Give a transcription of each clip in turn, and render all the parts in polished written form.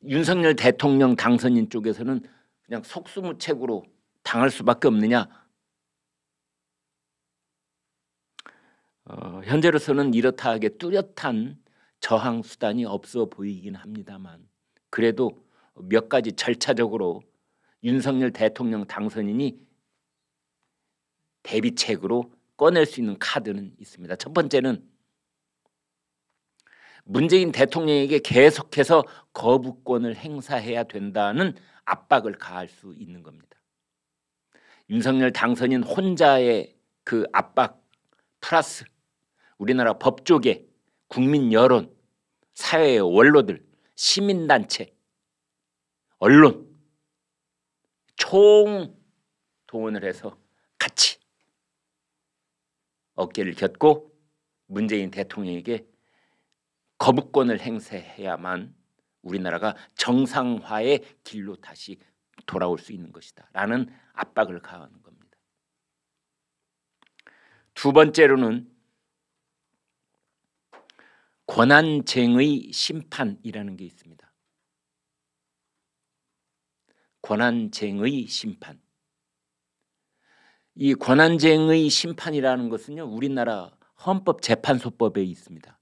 윤석열 대통령 당선인 쪽에서는 그냥 속수무책으로 당할 수밖에 없느냐? 현재로서는 이렇다 하게 뚜렷한 저항 수단이 없어 보이긴 합니다만, 그래도 몇 가지 절차적으로 윤석열 대통령 당선인이 대비책으로 꺼낼 수 있는 카드는 있습니다. 첫 번째는 문재인 대통령에게 계속해서 거부권을 행사해야 된다는 압박을 가할 수 있는 겁니다. 윤석열 당선인 혼자의 그 압박 플러스 우리나라 법조계, 국민 여론, 사회의 원로들, 시민단체, 언론 총 동원을 해서 같이 어깨를 겹고 문재인 대통령에게 거부권을 행사해야만 우리나라가 정상화의 길로 다시 돌아올 수 있는 것이다 라는 압박을 가하는 겁니다. 두 번째로는 권한쟁의 심판이라는 게 있습니다. 권한쟁의 심판. 이 권한쟁의 심판이라는 것은요, 우리나라 헌법재판소법에 있습니다.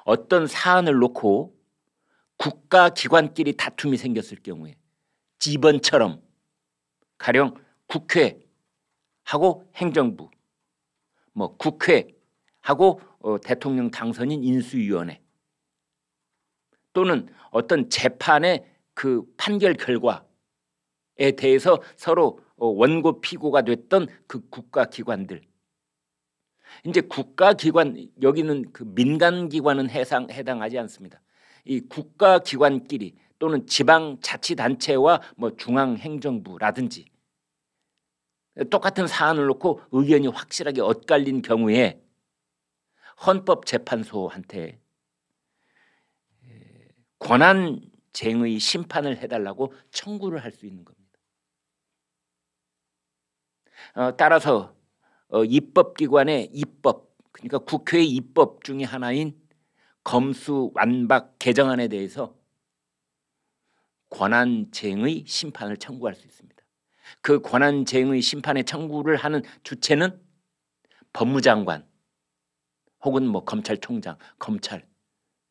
어떤 사안을 놓고 국가기관끼리 다툼이 생겼을 경우에 이번처럼 가령 국회하고 행정부, 국회하고 대통령 당선인 인수위원회 또는 어떤 재판의 그 판결 결과에 대해서 서로 원고 피고가 됐던 그 국가기관들, 이제 국가기관, 여기는 그 민간기관은 해당하지 않습니다. 이 국가기관끼리 또는 지방자치단체와 중앙행정부라든지 똑같은 사안을 놓고 의견이 확실하게 엇갈린 경우에 헌법재판소한테 권한쟁의 심판을 해달라고 청구를 할 수 있는 겁니다. 따라서 입법기관의 입법, 그러니까 국회의 입법 중에 하나인 검수완박 개정안에 대해서 권한쟁의 심판을 청구할 수 있습니다. 그 권한쟁의 심판의 청구를 하는 주체는 법무장관 혹은 검찰총장, 검찰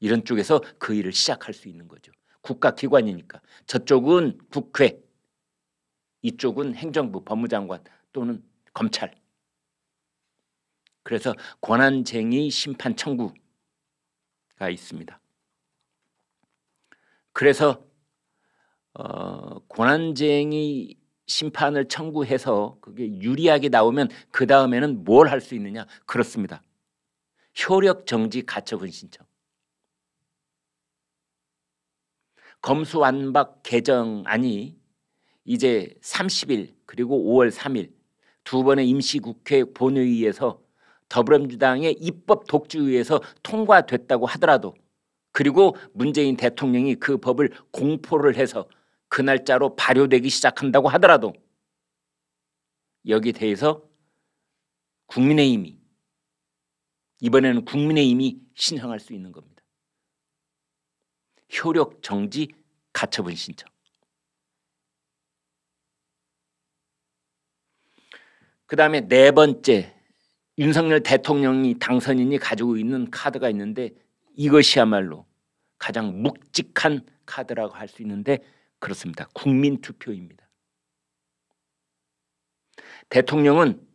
이런 쪽에서 그 일을 시작할 수 있는 거죠. 국가기관이니까 저쪽은 국회, 이쪽은 행정부, 법무장관 또는 검찰. 그래서 권한쟁의 심판 청구가 있습니다. 그래서 권한쟁의 심판을 청구해서 그게 유리하게 나오면 그 다음에는 뭘 할 수 있느냐? 그렇습니다. 효력정지 가처분 신청. 검수완박 개정안이 이제 30일 그리고 5월 3일 두 번의 임시국회 본회의에서 더불어민주당의 입법 독주의에서 통과됐다고 하더라도, 그리고 문재인 대통령이 그 법을 공포를 해서 그 날짜로 발효되기 시작한다고 하더라도 여기에 대해서 국민의힘이, 이번에는 국민의힘이 신청할 수 있는 겁니다. 효력정지 가처분 신청. 그 다음에 네 번째, 윤석열 대통령이 당선인이 가지고 있는 카드가 있는데 이것이야말로 가장 묵직한 카드라고 할 수 있는데 그렇습니다. 국민투표입니다. 대통령은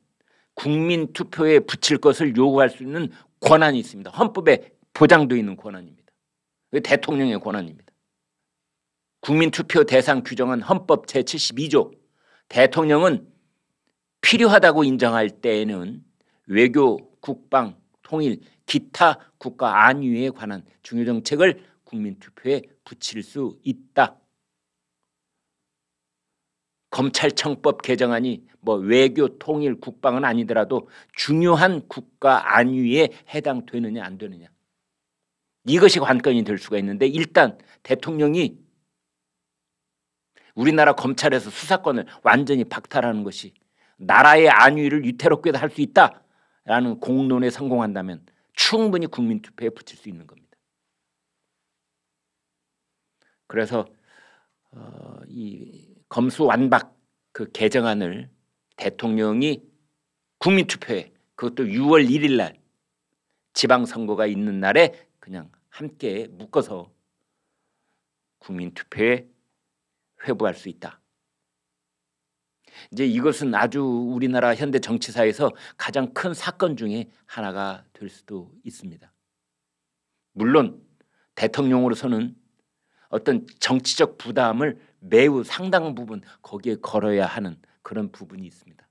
국민투표에 붙일 것을 요구할 수 있는 권한이 있습니다. 헌법에 보장되어 있는 권한입니다. 대통령의 권한입니다. 국민투표 대상 규정은 헌법 제72조, 대통령은 필요하다고 인정할 때에는 외교, 국방, 통일, 기타 국가 안위에 관한 중요 정책을 국민투표에 붙일 수 있다. 검찰청법 개정안이 외교, 통일, 국방은 아니더라도 중요한 국가 안위에 해당되느냐 안 되느냐, 이것이 관건이 될 수가 있는데, 일단 대통령이 우리나라 검찰에서 수사권을 완전히 박탈하는 것이 나라의 안위를 위태롭게도 할 수 있다라는 공론에 성공한다면 충분히 국민투표에 붙일 수 있는 겁니다. 그래서 이 검수완박 그 개정안을 대통령이 국민투표에, 그것도 6월 1일 날 지방선거가 있는 날에 그냥 함께 묶어서 국민투표에 회부할 수 있다. 이제 이것은 아주 우리나라 현대 정치사에서 가장 큰 사건 중에 하나가 될 수도 있습니다. 물론 대통령으로서는 어떤 정치적 부담을 매우 상당 부분 거기에 걸어야 하는 그런 부분이 있습니다.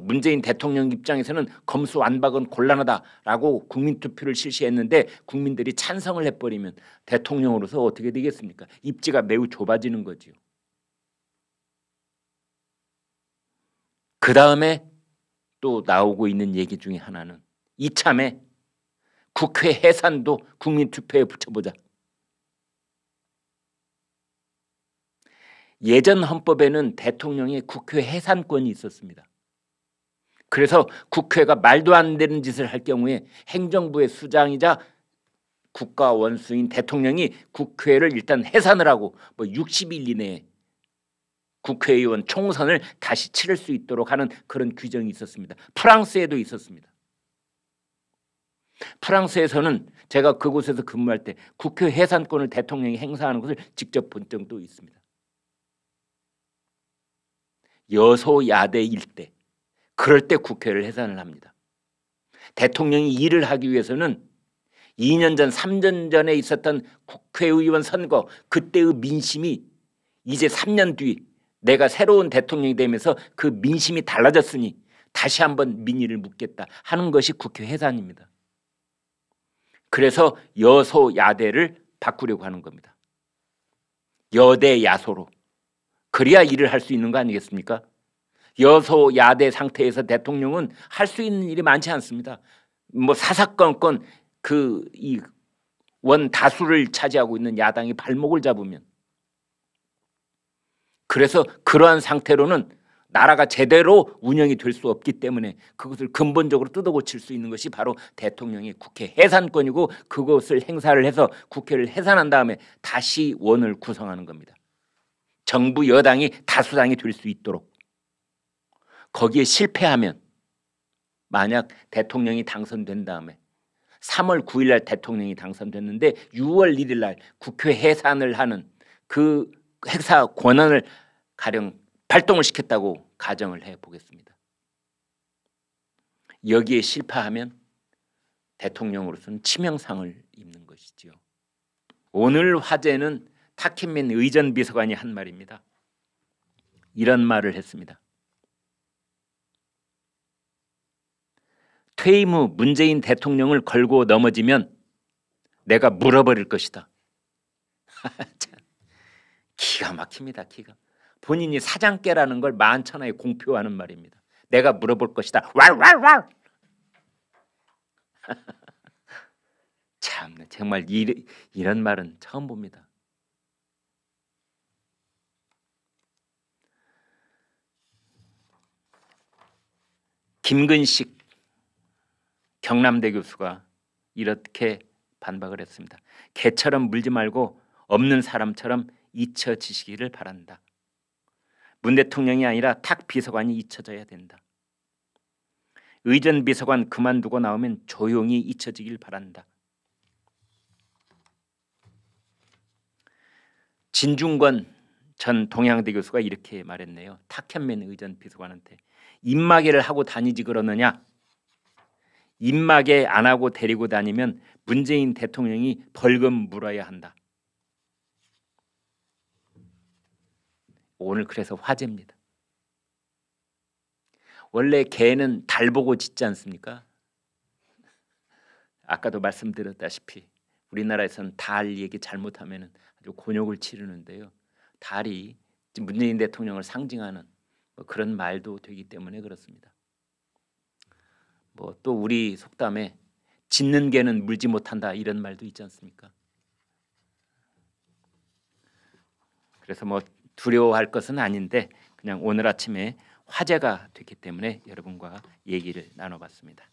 문재인 대통령 입장에서는 검수완박은 곤란하다라고 국민투표를 실시했는데 국민들이 찬성을 해버리면 대통령으로서 어떻게 되겠습니까? 입지가 매우 좁아지는 거지요. 그 다음에 또 나오고 있는 얘기 중에 하나는 이참에 국회 해산도 국민투표에 붙여보자. 예전 헌법에는 대통령의 국회 해산권이 있었습니다. 그래서 국회가 말도 안 되는 짓을 할 경우에 행정부의 수장이자 국가 원수인 대통령이 국회를 일단 해산을 하고 60일 이내에 국회의원 총선을 다시 치를 수 있도록 하는 그런 규정이 있었습니다. 프랑스에도 있었습니다. 프랑스에서는 제가 그곳에서 근무할 때 국회 해산권을 대통령이 행사하는 것을 직접 본 적도 있습니다. 여소야대일 때, 그럴 때 국회를 해산을 합니다. 대통령이 일을 하기 위해서는 2년 전, 3년 전에 있었던 국회의원 선거, 그때의 민심이 이제 3년 뒤 내가 새로운 대통령이 되면서 그 민심이 달라졌으니 다시 한번 민의를 묻겠다 하는 것이 국회 해산입니다. 그래서 여소야대를 바꾸려고 하는 겁니다. 여대 야소로. 그래야 일을 할 수 있는 거 아니겠습니까? 여소야대 상태에서 대통령은 할 수 있는 일이 많지 않습니다. 사사건건 이 원다수를 차지하고 있는 야당이 발목을 잡으면, 그래서 그러한 상태로는 나라가 제대로 운영이 될 수 없기 때문에 그것을 근본적으로 뜯어고칠 수 있는 것이 바로 대통령의 국회 해산권이고, 그것을 행사를 해서 국회를 해산한 다음에 다시 원을 구성하는 겁니다. 정부 여당이 다수당이 될 수 있도록. 거기에 실패하면, 만약 대통령이 당선된 다음에 3월 9일 날 대통령이 당선됐는데 6월 1일 날 국회 해산을 하는 그 행사 권한을 가령 발동을 시켰다고 가정을 해보겠습니다. 여기에 실패하면 대통령으로서는 치명상을 입는 것이지요. 오늘 화제는 탁현민 의전 비서관이 한 말입니다. 이런 말을 했습니다. 퇴임 후 문재인 대통령을 걸고 넘어지면 내가 물어버릴 것이다. 기가 막힙니다. 본인이 사장께라는 걸 만천하에 공표하는 말입니다. 내가 물어볼 것이다. 왈왈왈. 참, 정말 이런 말은 처음 봅니다. 김근식 경남대 교수가 이렇게 반박을 했습니다. 개처럼 물지 말고 없는 사람처럼 잊혀지시기를 바란다. 문 대통령이 아니라 탁 비서관이 잊혀져야 된다. 의전 비서관 그만두고 나오면 조용히 잊혀지길 바란다. 진중권 전 동양대 교수가 이렇게 말했네요. 탁현민 의전 비서관한테 입마개를 하고 다니지 그러느냐. 입마개 안 하고 데리고 다니면 문재인 대통령이 벌금 물어야 한다. 오늘 그래서 화제입니다. 원래 개는 달 보고 짖지 않습니까? 아까도 말씀드렸다시피 우리나라에서는 달 얘기 잘못하면 아주 곤욕을 치르는데요. 달이 문재인 대통령을 상징하는 그런 말도 되기 때문에 그렇습니다. 또 우리 속담에 짖는 개는 물지 못한다 이런 말도 있지 않습니까? 그래서 두려워할 것은 아닌데 그냥 오늘 아침에 화제가 됐기 때문에 여러분과 얘기를 나눠봤습니다.